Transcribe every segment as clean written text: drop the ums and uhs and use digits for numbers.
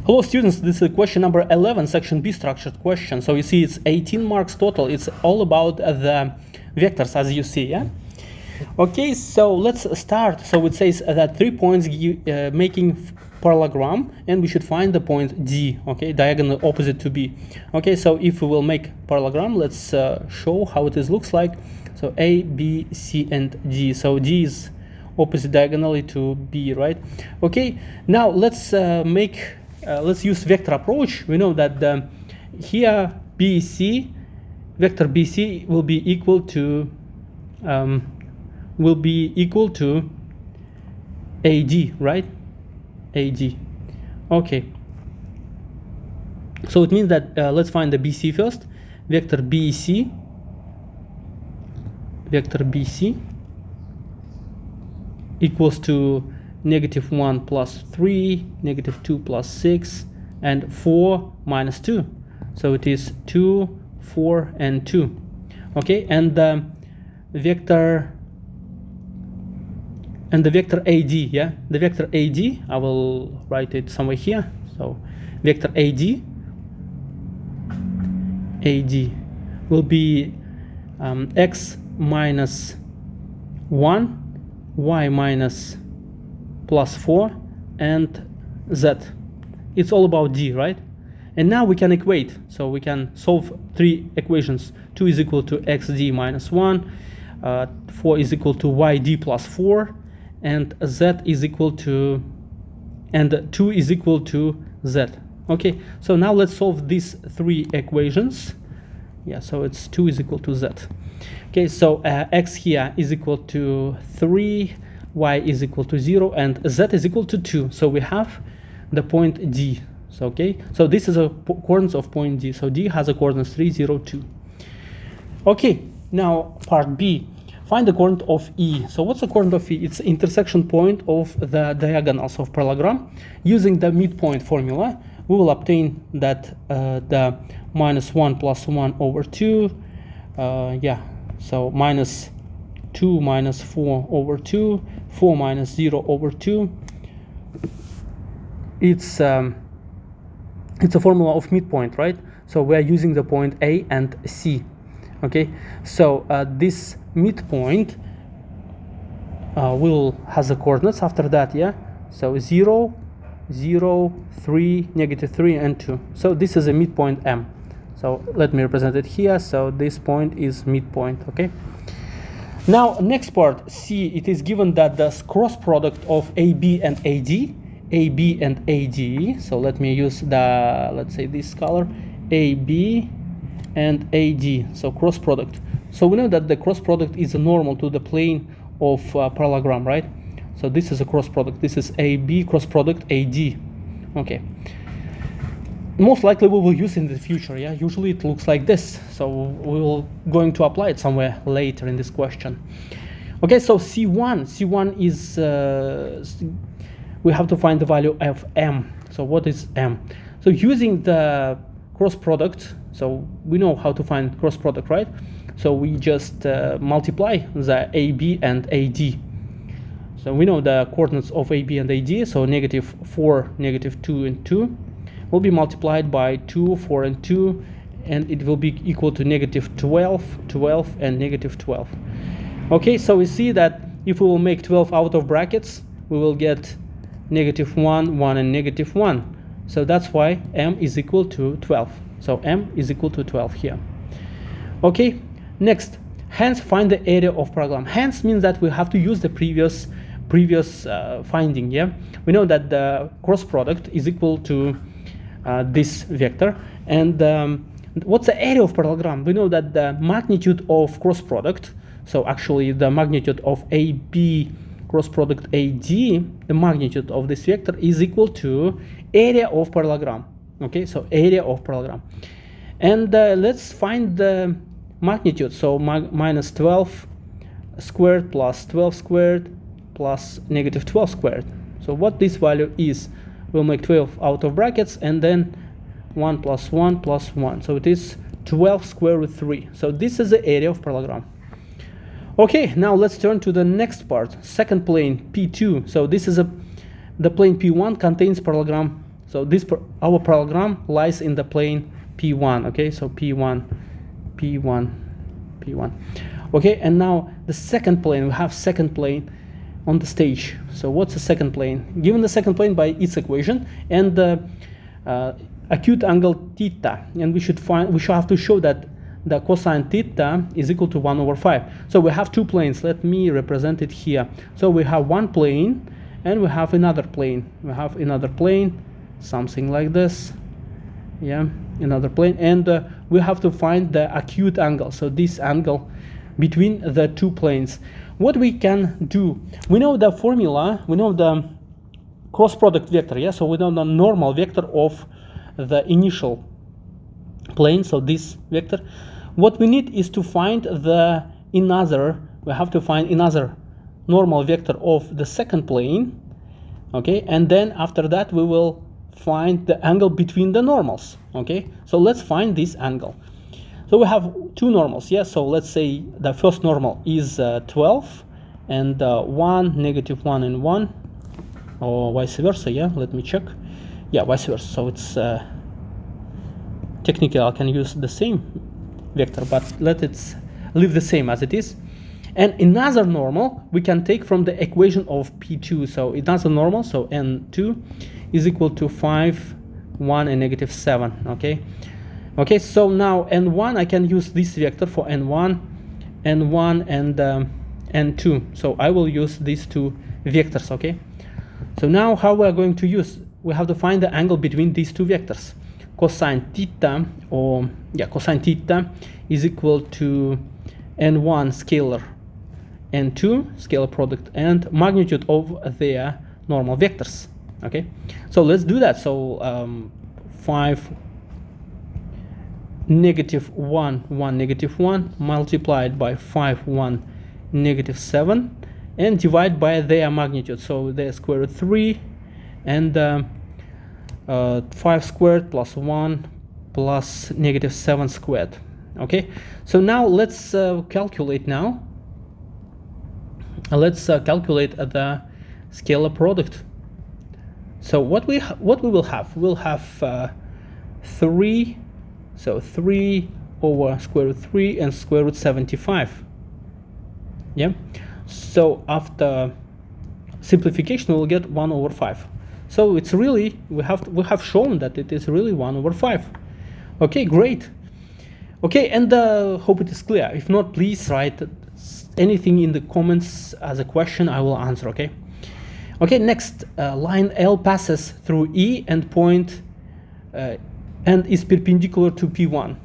Hello students, this is question number 11, section B, structured question. So you see it's 18 marks total. It's all about the vectors, as you see, yeah? Okay, so let's start. So it says that 3 points making parallelogram, and we should find the point D, okay, diagonal opposite to B. Okay, so if we will make parallelogram, let's show how it looks like. So A, B, C, and D. So D is opposite diagonally to B, right? Okay, now let's let's use vector approach. We know that here BC, vector BC will be equal to AD, right? AD. Okay. So it means that let's find the BC first. Vector BC equals to -1 plus 3, -2 plus 6, and 4 minus 2. So it is 2, 4, and 2. Okay, and the vector AD, yeah, the vector AD, I will write it somewhere here. So vector AD will be x minus 1, y minus plus 4, and z. It's all about D, right? And now we can equate. So we can solve 3 equations. 2 is equal to xd minus 1, 4 is equal to yd plus 4, and z is equal to, and 2 is equal to z. Okay, so now let's solve these 3 equations. Yeah, so it's 2 is equal to z. Okay, so x here is equal to 3, y is equal to 0, and z is equal to 2. So we have the point D. So okay, so this is a coordinates of point D. So D has a coordinates 3, 0, 2. Okay, now part B. Find the coordinate of E. So what's the coordinate of E? It's intersection point of the diagonals of parallelogram. Using the midpoint formula, we will obtain that the -1 plus 1 over 2, so minus 2 minus 4 over 2, 4 minus 0 over 2. It's a formula of midpoint, right? So we are using the point A and C. Okay, so this midpoint has the coordinates after that, yeah? So 0, 0, 3, -3, and 2. So this is a midpoint M. So let me represent it here. So this point is midpoint, okay? Now, next part, C, it is given that the cross product of AB and AD, so let me use the, let's say this color, AB and AD, so cross product. So we know that the cross product is normal to the plane of parallelogram, right? So this is a cross product. This is AB cross product AD. Okay. Most likely we will use in the future, yeah? Usually it looks like this. So we will going to apply it somewhere later in this question. Okay, so C1 is, we have to find the value of M. So what is M? So using the cross product, so we know how to find cross product, right? So we just multiply the AB and AD. So we know the coordinates of AB and AD, so -4, -2, and 2 will be multiplied by 2, 4, and 2, and it will be equal to -12, 12, and -12. Okay, so we see that if we will make 12 out of brackets, we will get -1, 1, and -1. So that's why M is equal to 12. So M is equal to 12 here. Okay, next, hence find the area of parallelogram. Hence means that we have to use the previous finding, yeah? We know that the cross product is equal to this vector, and what's the area of parallelogram? We know that the magnitude of cross product, so actually the magnitude of AB cross product AD, the magnitude of this vector is equal to area of parallelogram. Okay, so area of parallelogram, and let's find the magnitude. So -12 squared plus 12 squared plus -12 squared. So what this value is, we'll make 12 out of brackets, and then 1 plus 1 plus 1. So it is 12 square root 3. So this is the area of parallelogram. Okay, now let's turn to the next part, second plane P2. So this is the plane P1 contains parallelogram So this our program lies in the plane P1. Okay, so P1. Okay, and now the second plane, we have second plane on the stage. So what's the second plane? Given the second plane by its equation and the acute angle theta, and we should have to show that the cosine theta is equal to 1/5. So we have two planes. Let me represent it here. So we have one plane and we have another plane. We have another plane, something like this. Yeah, another plane, and we have to find the acute angle. So this angle between the two planes. What we can do, we know the formula, we know the cross product vector. Yeah, so we know the normal vector of the initial plane, so this vector. What we need is to find we have to find another normal vector of the second plane. Okay, and then after that we will find the angle between the normals. Okay, so let's find this angle. So we have two normals. Yeah, so let's say the first normal is 12 and 1, -1 and 1, or vice versa. Yeah, let me check. Yeah, vice versa. So it's technically I can use the same vector, but let it leave the same as it is. And another normal we can take from the equation of P2. So another normal, so N2 is equal to 5, 1 and -7. Okay, so now N1, I can use this vector for N1 and N2. So I will use these two vectors. Okay, so now how we are going to use, we have to find the angle between these two vectors. Cosine theta, cosine theta is equal to N1 scalar, N2 scalar product, and magnitude of their normal vectors. Okay, so let's do that. So 5, -1, 1, -1 multiplied by 5, 1, -7, and divide by their magnitude. So their square root 3 and 5 squared plus 1 plus -7 squared. Okay, so now let's calculate now. Let's calculate the scalar product. So what we will have, we'll have 3, so 3 over square root 3 and square root 75. Yeah, so after simplification we'll get 1/5. So it's really, we have shown that it is really 1/5. Okay, great. Okay, and hope it is clear. If not, please write anything in the comments as a question, I will answer. Okay. Okay, next, line L passes through E and point and is perpendicular to P1.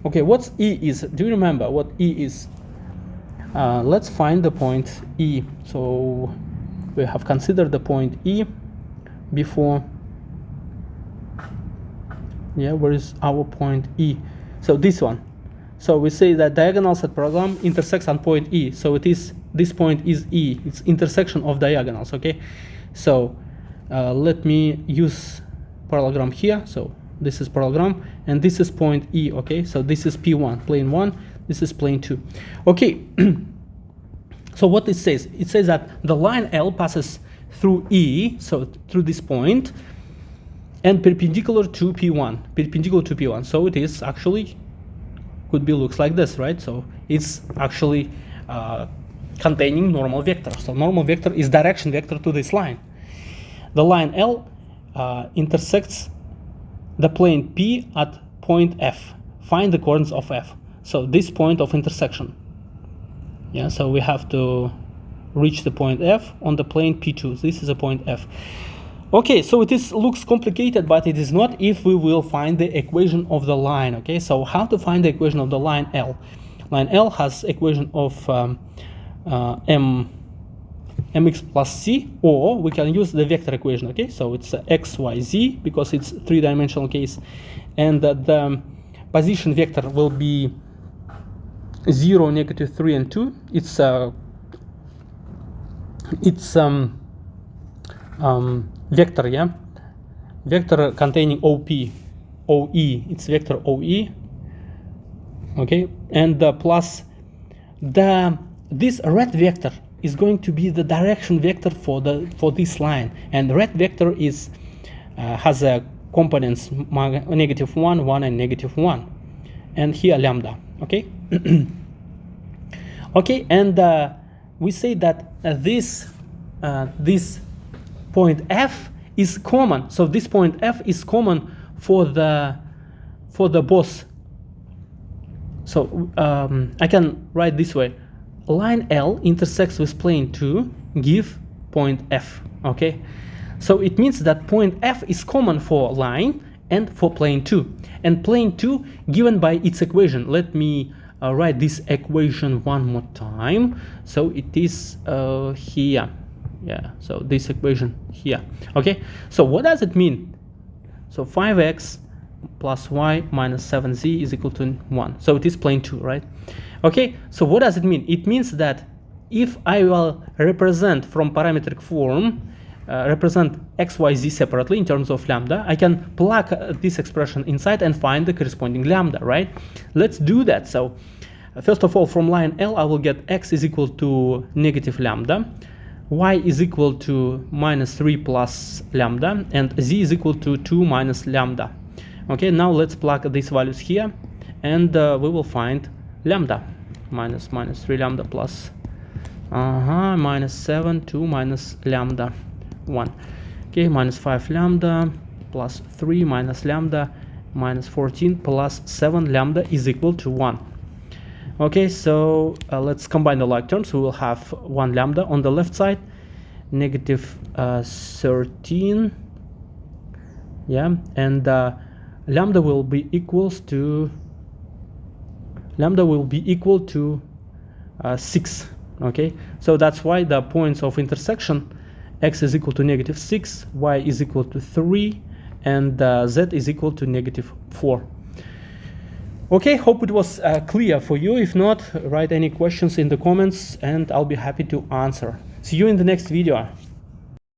Okay, what's E is? Do you remember what E is? Let's find the point E. So we have considered the point E before. Yeah, where is our point E? So this one. So we say that diagonals at program intersects on point E. So it is, this point is E. It's intersection of diagonals. Okay. So let me use parallelogram here. So this is parallelogram and this is point E. Okay. So this is P1, plane 1. This is plane 2. Okay. So what it says that the line L passes through E, so through this point, and perpendicular to P1, So it is actually, could be, looks like this, right? So it's actually containing normal vector. So normal vector is direction vector to this line. The line L intersects the plane P at point F. Find the coordinates of F. So this point of intersection. Yeah, so we have to reach the point F on the plane P2. This is a point F. Okay, so it is, looks complicated, but it is not if we will find the equation of the line. Okay, so how to find the equation of the line L? Line L has equation of mx plus c, or we can use the vector equation. Okay, so it's x, y, z because it's three-dimensional case, and the position vector will be 0, -3, and 2. It's vector, yeah, vector containing OE. It's vector OE. Okay, and plus this red vector is going to be the direction vector for this line, and red vector is has a components -1, 1, and -1, and here lambda. Okay. Okay, and we say that this point F is common. So this point F is common for the both. So I can write this way: line L intersects with plane 2, give point F. Okay, so it means that point F is common for line and for plane 2, and plane 2 given by its equation. Let me write this equation one more time. So it is here. Yeah, so this equation here. Okay, so what does it mean? So 5x plus y minus 7z is equal to 1. So it is plane 2, right? Okay, so what does it mean? It means that if I will represent from parametric form, represent x, y, z separately in terms of lambda, I can plug this expression inside and find the corresponding lambda, right? Let's do that. So first of all, from line L, I will get x is equal to negative lambda, y is equal to -3 plus lambda, and z is equal to 2 minus lambda. Okay, now let's plug these values here, and we will find lambda minus -3 lambda plus -7, 2 minus lambda 1. Okay, -5 lambda plus 3 minus lambda minus 14 plus 7 lambda is equal to 1. Okay, so let's combine the like terms. We will have 1 lambda on the left side, -13, yeah, and lambda will be equal to 6. Okay, so that's why the points of intersection, x is equal to -6, y is equal to 3, and z is equal to -4. Okay, hope it was clear for you. If not, write any questions in the comments and I'll be happy to answer. See you in the next video.